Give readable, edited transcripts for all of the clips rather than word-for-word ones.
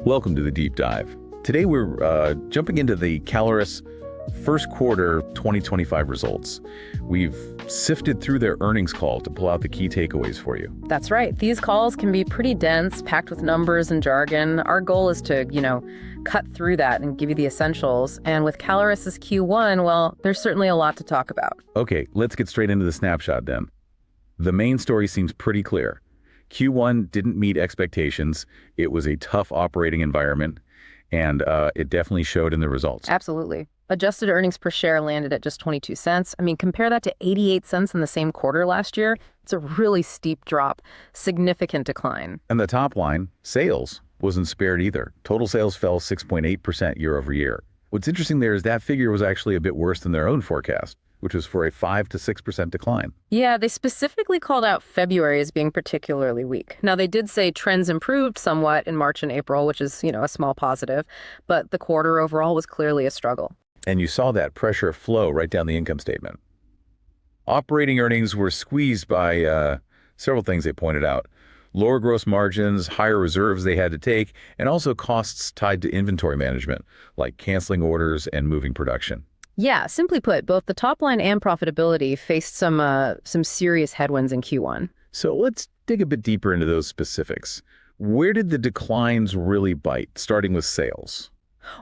Welcome to the Deep Dive. Today we're jumping into the Caleres first quarter 2025 results. We've sifted through their earnings call to pull out the key takeaways for you. That's right. These calls can be pretty dense, packed with numbers and jargon. Our goal is to, cut through that and give you the essentials. And with Caleres' Q1, well, there's certainly a lot to talk about. Okay, let's get straight into the snapshot then. The main story seems pretty clear. Q1 didn't meet expectations. It was a tough operating environment, and it definitely showed in the results. Absolutely. Adjusted earnings per share landed at just 22 cents. I mean, compare that to 88 cents in the same quarter last year. It's a really steep drop, significant decline. And the top line, sales, wasn't spared either. Total sales fell 6.8% year over year. What's interesting there is that figure was actually a bit worse than their own forecast, which was for a 5 to 6% decline. Yeah, they specifically called out February as being particularly weak. Now, they did say trends improved somewhat in March and April, which is, a small positive, but the quarter overall was clearly a struggle. And you saw that pressure flow right down the income statement. Operating earnings were squeezed by several things they pointed out. Lower gross margins, higher reserves they had to take, and also costs tied to inventory management, like canceling orders and moving production. Yeah, simply put, both the top line and profitability faced some serious headwinds in Q1. So let's dig a bit deeper into those specifics. Where did the declines really bite, starting with sales?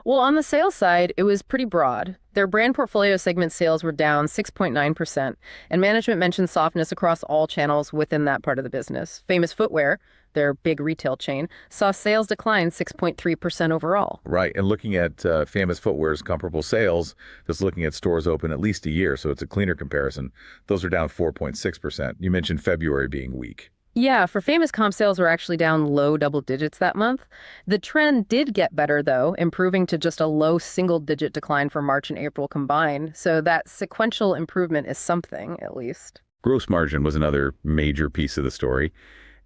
Well, on the sales side, it was pretty broad. Their brand portfolio segment sales were down 6.9%, and management mentioned softness across all channels within that part of the business. Famous Footwear, their big retail chain, saw sales decline 6.3% overall. Right, and looking at Famous Footwear's comparable sales, just looking at stores open at least a year, so it's a cleaner comparison, those are down 4.6%. You mentioned February being weak. Yeah, for Famous, comp sales were actually down low double digits that month. The trend did get better, though, improving to just a low single-digit decline for March and April combined. So that sequential improvement is something, at least. Gross margin was another major piece of the story,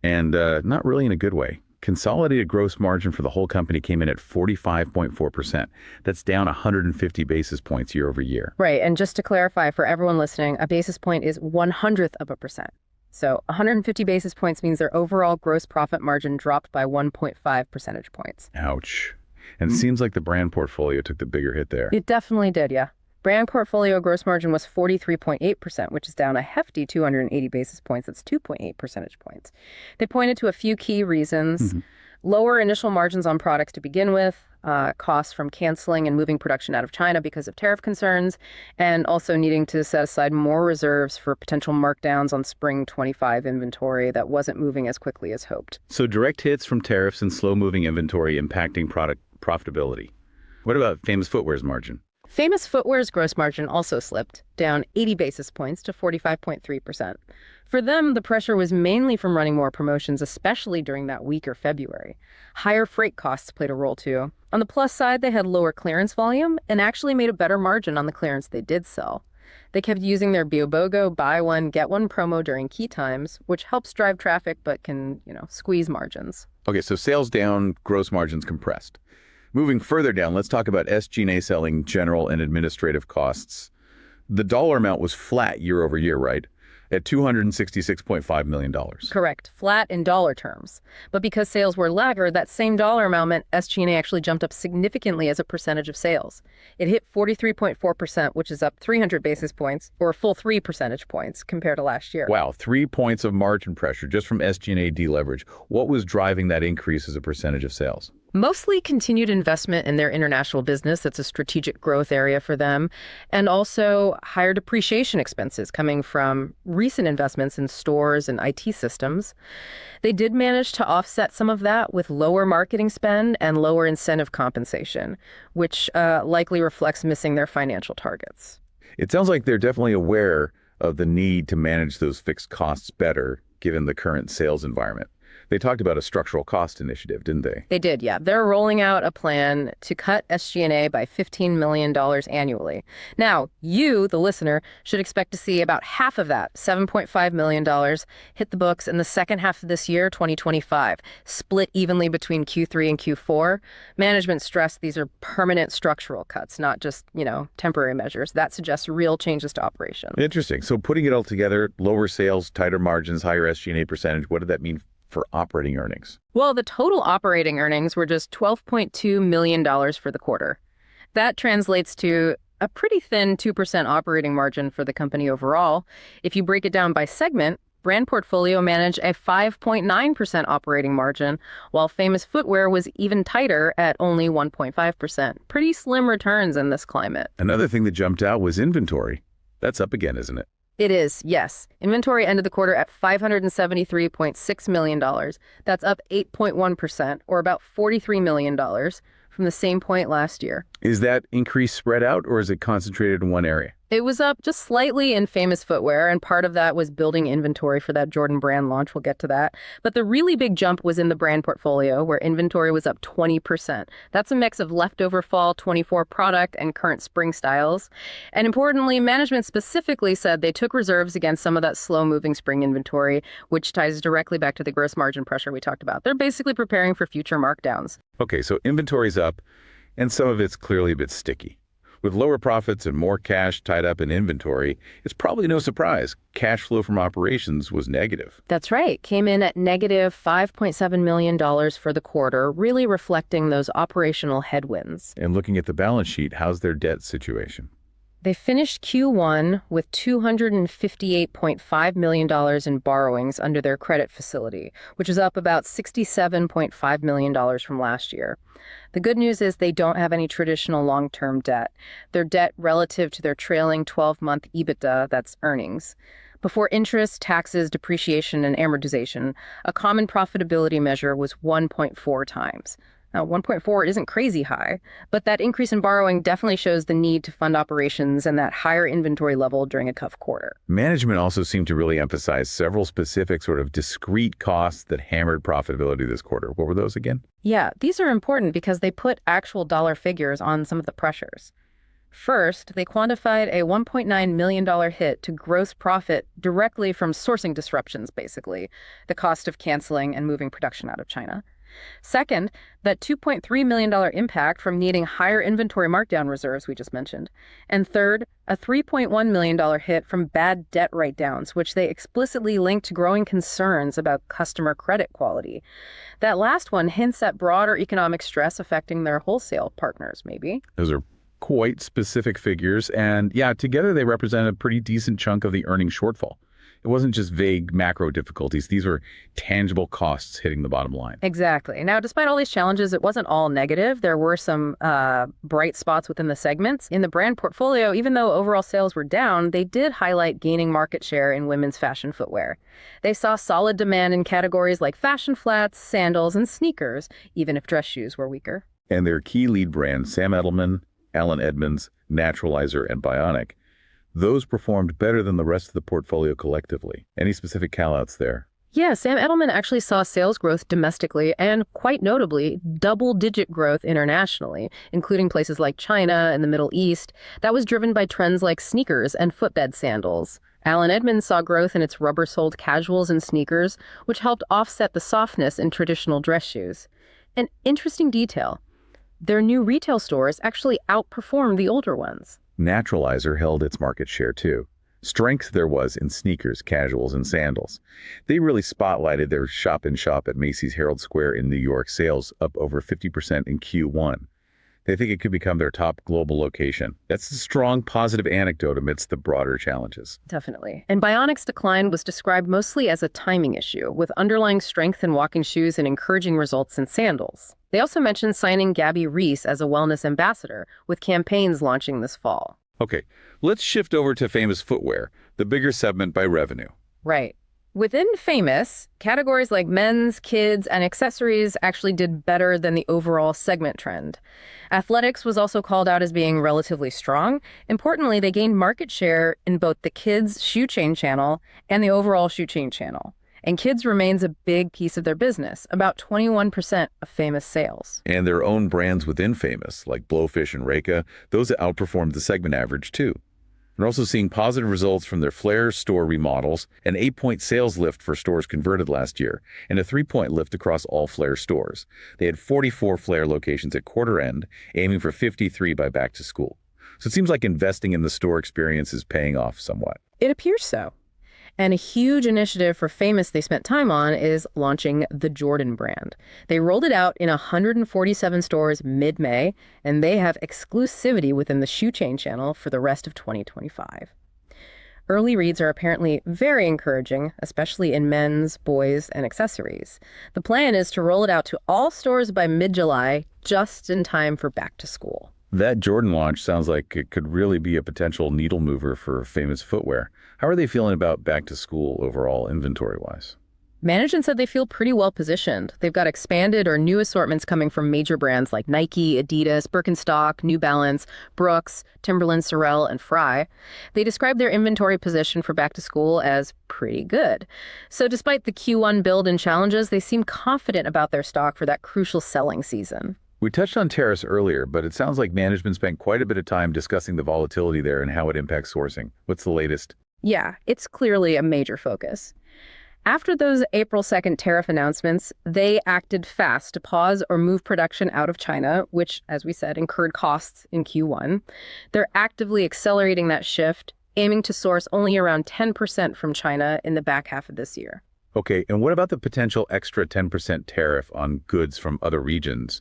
and not really in a good way. Consolidated gross margin for the whole company came in at 45.4%. That's down 150 basis points year over year. Right, and just to clarify for everyone listening, a basis point is 1/100%. So 150 basis points means their overall gross profit margin dropped by 1.5 percentage points. Ouch. And it seems like the brand portfolio took the bigger hit there. It definitely did, yeah. Brand portfolio gross margin was 43.8%, which is down a hefty 280 basis points. That's 2.8 percentage points. They pointed to a few key reasons. Lower initial margins on products to begin with, costs from canceling and moving production out of China because of tariff concerns, and also needing to set aside more reserves for potential markdowns on spring 25 inventory that wasn't moving as quickly as hoped. So direct hits from tariffs and slow-moving inventory impacting product profitability. What about Famous Footwear's margin? Famous Footwear's gross margin also slipped, down 80 basis points to 45.3%. For them, the pressure was mainly from running more promotions, especially during that weaker February. Higher freight costs played a role too. On the plus side, they had lower clearance volume and actually made a better margin on the clearance they did sell. They kept using their BOGO buy one, get one promo during key times, which helps drive traffic but can, squeeze margins. Okay, so sales down, gross margins compressed. Moving further down, let's talk about SG&A selling, general and administrative costs. The dollar amount was flat year over year, right? At $266.5 million. Correct. Flat in dollar terms. But because sales were laggard, that same dollar amount meant SG&A actually jumped up significantly as a percentage of sales. It hit 43.4%, which is up 300 basis points, or a full 3 percentage points compared to last year. Wow, 3 points of margin pressure just from SG&A deleverage. What was driving that increase as a percentage of sales? Mostly continued investment in their international business. That's a strategic growth area for them. And also higher depreciation expenses coming from recent investments in stores and IT systems. They did manage to offset some of that with lower marketing spend and lower incentive compensation, which likely reflects missing their financial targets. It sounds like they're definitely aware of the need to manage those fixed costs better given the current sales environment. They talked about a structural cost initiative, didn't they? They did, yeah. They're rolling out a plan to cut SG&A by $15 million annually. Now, you, the listener, should expect to see about half of that, $7.5 million, hit the books in the second half of this year, 2025, split evenly between Q3 and Q4. Management stressed these are permanent structural cuts, not just, temporary measures. That suggests real changes to operations. Interesting. So putting it all together, lower sales, tighter margins, higher SG&A percentage, what did that mean for operating earnings? Well, the total operating earnings were just $12.2 million for the quarter. That translates to a pretty thin 2% operating margin for the company overall. If you break it down by segment, Brand Portfolio managed a 5.9% operating margin, while Famous Footwear was even tighter at only 1.5%. Pretty slim returns in this climate. Another thing that jumped out was inventory. That's up again, isn't it? It is, yes. Inventory ended the quarter at $573.6 million. That's up 8.1%, or about $43 million from the same point last year. Is that increase spread out, or is it concentrated in one area? It was up just slightly in Famous Footwear, and part of that was building inventory for that Jordan brand launch. We'll get to that. But the really big jump was in the Brand Portfolio, where inventory was up 20%. That's a mix of leftover fall 24 product and current spring styles. And importantly, management specifically said they took reserves against some of that slow-moving spring inventory, which ties directly back to the gross margin pressure we talked about. They're basically preparing for future markdowns. Okay, so inventory's up, and some of it's clearly a bit sticky. With lower profits and more cash tied up in inventory, it's probably no surprise cash flow from operations was negative. That's right. Came in at negative $5.7 million for the quarter, really reflecting those operational headwinds. And looking at the balance sheet, how's their debt situation? They finished Q1 with $258.5 million in borrowings under their credit facility, which is up about $67.5 million from last year. The good news is they don't have any traditional long-term debt. Their debt relative to their trailing 12-month EBITDA, that's earnings. Before interest, taxes, depreciation, and amortization, a common profitability measure was 1.4 times. Now, 1.4 isn't crazy high, but that increase in borrowing definitely shows the need to fund operations and that higher inventory level during a tough quarter. Management also seemed to really emphasize several specific sort of discrete costs that hammered profitability this quarter. What were those again? Yeah, these are important because they put actual dollar figures on some of the pressures. First, they quantified a $1.9 million hit to gross profit directly from sourcing disruptions, basically, the cost of canceling and moving production out of China. Second, that $2.3 million impact from needing higher inventory markdown reserves we just mentioned. And third, a $3.1 million hit from bad debt write-downs, which they explicitly linked to growing concerns about customer credit quality. That last one hints at broader economic stress affecting their wholesale partners, maybe. Those are quite specific figures, and yeah, together they represent a pretty decent chunk of the earnings shortfall. It wasn't just vague macro difficulties. These were tangible costs hitting the bottom line. Exactly. Now, despite all these challenges, it wasn't all negative. There were some bright spots within the segments. In the Brand Portfolio, even though overall sales were down, they did highlight gaining market share in women's fashion footwear. They saw solid demand in categories like fashion flats, sandals, and sneakers, even if dress shoes were weaker. And their key lead brands, Sam Edelman, Allen Edmonds, Naturalizer, and Bionic, those performed better than the rest of the portfolio collectively. Any specific call-outs there? Yeah, Sam Edelman actually saw sales growth domestically and, quite notably, double-digit growth internationally, including places like China and the Middle East. That was driven by trends like sneakers and footbed sandals. Allen Edmonds saw growth in its rubber-soled casuals and sneakers, which helped offset the softness in traditional dress shoes. An interesting detail, their new retail stores actually outperformed the older ones. Naturalizer held its market share too. Strength there was in sneakers, casuals, and sandals. They really spotlighted their shop-in-shop at Macy's Herald Square in New York, sales up over 50% in Q1. They think it could become their top global location. That's a strong positive anecdote amidst the broader challenges. Definitely. And Bionic's decline was described mostly as a timing issue, with underlying strength in walking shoes and encouraging results in sandals. They also mentioned signing Gabby Reese as a wellness ambassador, with campaigns launching this fall. Okay, let's shift over to Famous Footwear, the bigger segment by revenue. Right. Within Famous, categories like men's, kids, and accessories actually did better than the overall segment trend. Athletics was also called out as being relatively strong. Importantly, they gained market share in both the kids' shoe chain channel and the overall shoe chain channel. And kids remains a big piece of their business, about 21% of Famous sales. And their own brands within Famous, like Blowfish and Reka, those outperformed the segment average too. They're also seeing positive results from their Flair store remodels, an 8-point sales lift for stores converted last year, and a 3-point lift across all Flair stores. They had 44 Flair locations at quarter end, aiming for 53 by back to school. So it seems like investing in the store experience is paying off somewhat. It appears so. And a huge initiative for Famous they spent time on is launching the Jordan brand. They rolled it out in 147 stores mid-May, and they have exclusivity within the shoe chain channel for the rest of 2025. Early reads are apparently very encouraging, especially in men's, boys, and accessories. The plan is to roll it out to all stores by mid-July, just in time for back to school. That Jordan launch sounds like it could really be a potential needle mover for Famous Footwear. How are they feeling about back to school overall, inventory-wise? Management said they feel pretty well positioned. They've got expanded or new assortments coming from major brands like Nike, Adidas, Birkenstock, New Balance, Brooks, Timberland, Sorel, and Frye. They described their inventory position for back to school as pretty good. So despite the Q1 build and challenges, they seem confident about their stock for that crucial selling season. We touched on tariffs earlier, but it sounds like management spent quite a bit of time discussing the volatility there and how it impacts sourcing. What's the latest? Yeah, it's clearly a major focus. After those April 2nd tariff announcements, they acted fast to pause or move production out of China, which, as we said, incurred costs in Q1. They're actively accelerating that shift, aiming to source only around 10% from China in the back half of this year. Okay, and what about the potential extra 10% tariff on goods from other regions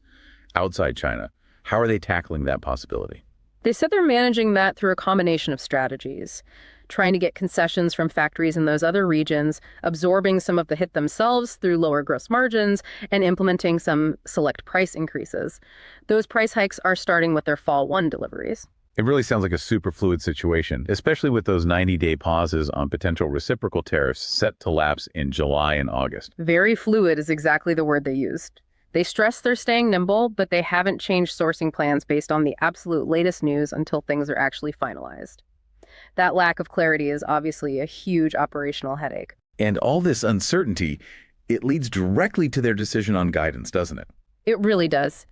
outside China? How are they tackling that possibility? They said they're managing that through a combination of strategies, trying to get concessions from factories in those other regions, absorbing some of the hit themselves through lower gross margins, and implementing some select price increases. Those price hikes are starting with their Fall 1 deliveries. It really sounds like a super fluid situation, especially with those 90-day pauses on potential reciprocal tariffs set to lapse in July and August. Very fluid is exactly the word they used. They stress they're staying nimble, but they haven't changed sourcing plans based on the absolute latest news until things are actually finalized. That lack of clarity is obviously a huge operational headache. And all this uncertainty, it leads directly to their decision on guidance, doesn't it? It really does.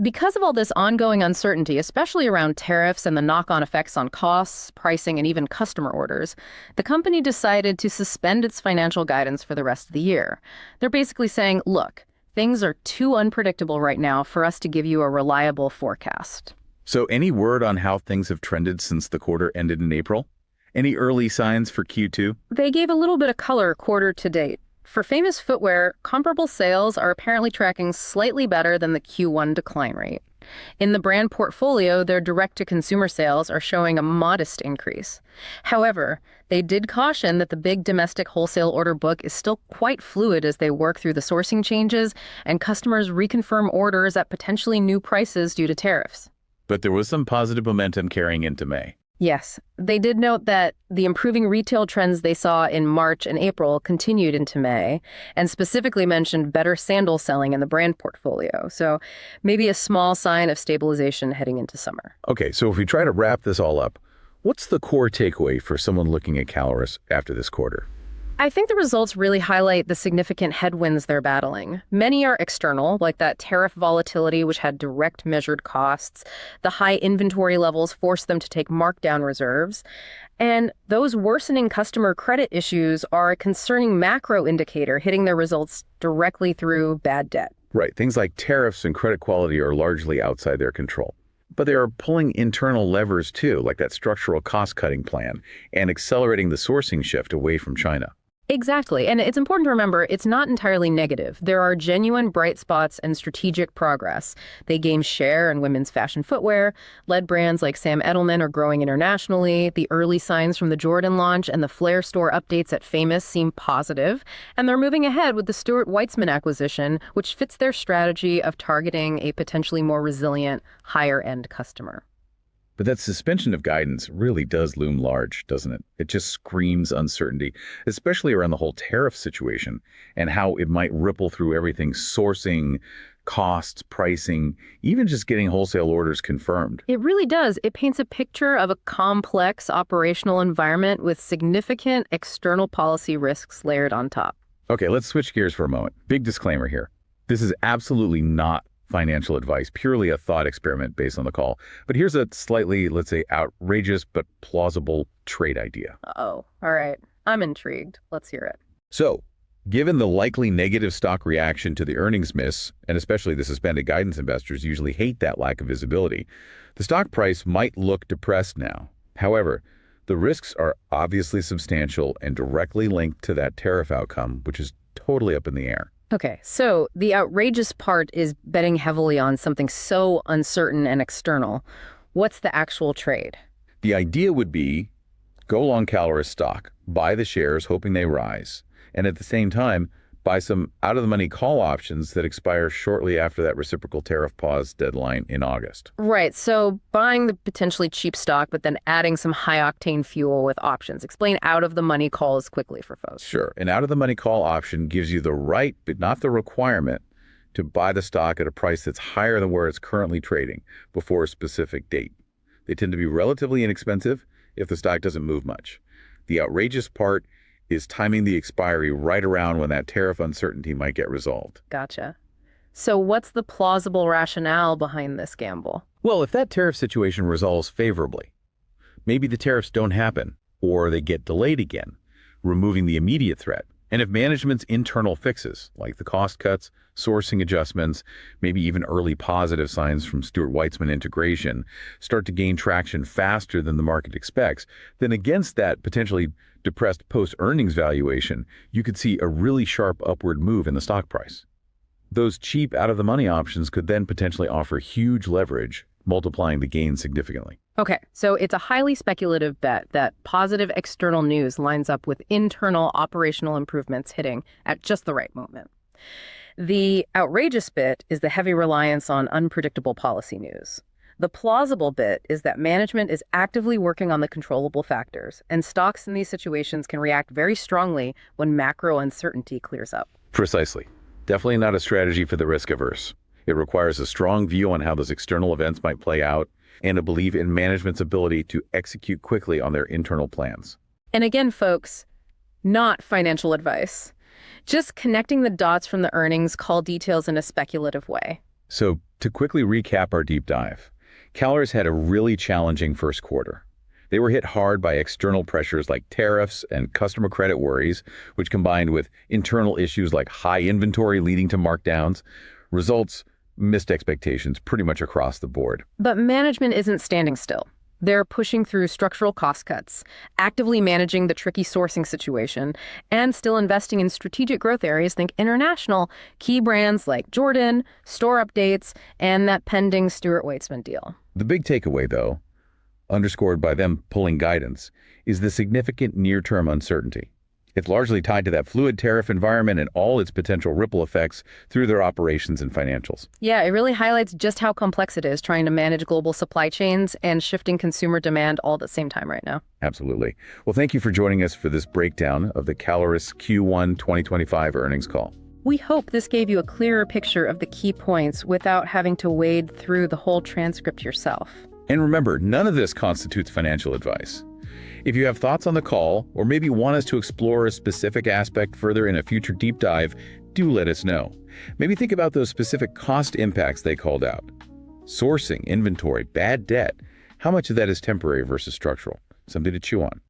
Because of all this ongoing uncertainty, especially around tariffs and the knock-on effects on costs, pricing, and even customer orders, the company decided to suspend its financial guidance for the rest of the year. They're basically saying, look, things are too unpredictable right now for us to give you a reliable forecast. So any word on how things have trended since the quarter ended in April? Any early signs for Q2? They gave a little bit of color quarter to date. For Famous Footwear, comparable sales are apparently tracking slightly better than the Q1 decline rate. In the brand portfolio, their direct-to-consumer sales are showing a modest increase. However, they did caution that the big domestic wholesale order book is still quite fluid as they work through the sourcing changes and customers reconfirm orders at potentially new prices due to tariffs. But there was some positive momentum carrying into May. Yes, they did note that the improving retail trends they saw in March and April continued into May, and specifically mentioned better sandal selling in the brand portfolio. So maybe a small sign of stabilization heading into summer. Okay, so if we try to wrap this all up, what's the core takeaway for someone looking at Caleres after this quarter? I think the results really highlight the significant headwinds they're battling. Many are external, like that tariff volatility, which had direct measured costs. The high inventory levels forced them to take markdown reserves. And those worsening customer credit issues are a concerning macro indicator hitting their results directly through bad debt. Right, things like tariffs and credit quality are largely outside their control. But they are pulling internal levers too, like that structural cost-cutting plan and accelerating the sourcing shift away from China. Exactly. And it's important to remember it's not entirely negative. There are genuine bright spots and strategic progress. They gained share in women's fashion footwear. Led brands like Sam Edelman are growing internationally. The early signs from the Jordan launch and the Flair store updates at Famous seem positive. And they're moving ahead with the Stuart Weitzman acquisition, which fits their strategy of targeting a potentially more resilient, higher-end customer. But that suspension of guidance really does loom large, doesn't it? It just screams uncertainty, especially around the whole tariff situation and how it might ripple through everything: sourcing, costs, pricing, even just getting wholesale orders confirmed. It really does. It paints a picture of a complex operational environment with significant external policy risks layered on top. Okay, let's switch gears for a moment. Big disclaimer here. This is absolutely not financial advice, purely a thought experiment based on the call. But here's a slightly, let's say, outrageous but plausible trade idea. Oh, all right. I'm intrigued. Let's hear it. So, given the likely negative stock reaction to the earnings miss, and especially the suspended guidance, investors usually hate that lack of visibility, the stock price might look depressed now. However, The risks are obviously substantial and directly linked to that tariff outcome, which is totally up in the air. Okay, so the outrageous part is betting heavily on something so uncertain and external. What's the actual trade? The idea would be go long Caleres stock, buy the shares hoping they rise, and at the same time, buy some out-of-the-money call options that expire shortly after that reciprocal tariff pause deadline in August. Right, so buying the potentially cheap stock, but then adding some high-octane fuel with options. Explain out-of-the-money calls quickly for folks. Sure, an out-of-the-money call option gives you the right, but not the requirement, to buy the stock at a price that's higher than where it's currently trading before a specific date. They tend to be relatively inexpensive if the stock doesn't move much. The outrageous part is timing the expiry right around when that tariff uncertainty might get resolved. Gotcha. So what's the plausible rationale behind this gamble? Well, if that tariff situation resolves favorably, maybe the tariffs don't happen or they get delayed again, removing the immediate threat. And if management's internal fixes, like the cost cuts, sourcing adjustments, maybe even early positive signs from Stuart Weitzman integration, start to gain traction faster than the market expects, then against that potentially depressed post-earnings valuation, you could see a really sharp upward move in the stock price. Those cheap out-of-the-money options could then potentially offer huge leverage, multiplying the gain significantly. Okay, so it's a highly speculative bet that positive external news lines up with internal operational improvements hitting at just the right moment. The outrageous bit is the heavy reliance on unpredictable policy news. The plausible bit is that management is actively working on the controllable factors, and stocks in these situations can react very strongly when macro uncertainty clears up. Precisely. Definitely not a strategy for the risk-averse. It requires a strong view on how those external events might play out and a belief in management's ability to execute quickly on their internal plans. And again, folks, not financial advice. Just connecting the dots from the earnings call details in a speculative way. So to quickly recap our deep dive, Caleres had a really challenging first quarter. They were hit hard by external pressures like tariffs and customer credit worries, which combined with internal issues like high inventory leading to markdowns, results missed expectations pretty much across the board. But management isn't standing still. They're pushing through structural cost cuts, actively managing the tricky sourcing situation, and still investing in strategic growth areas, think international, key brands like Jordan, store updates, and that pending Stuart Weitzman deal. The big takeaway, though, underscored by them pulling guidance, is the significant near-term uncertainty. It's largely tied to that fluid tariff environment and all its potential ripple effects through their operations and financials. Yeah, it really highlights just how complex it is trying to manage global supply chains and shifting consumer demand all at the same time right now. Absolutely. Well, thank you for joining us for this breakdown of the Caleres Q1 2025 earnings call. We hope this gave you a clearer picture of the key points without having to wade through the whole transcript yourself. And remember, none of this constitutes financial advice. If you have thoughts on the call, or maybe want us to explore a specific aspect further in a future deep dive, do let us know. Maybe think about those specific cost impacts they called out. Sourcing, inventory, bad debt. How much of that is temporary versus structural? Something to chew on.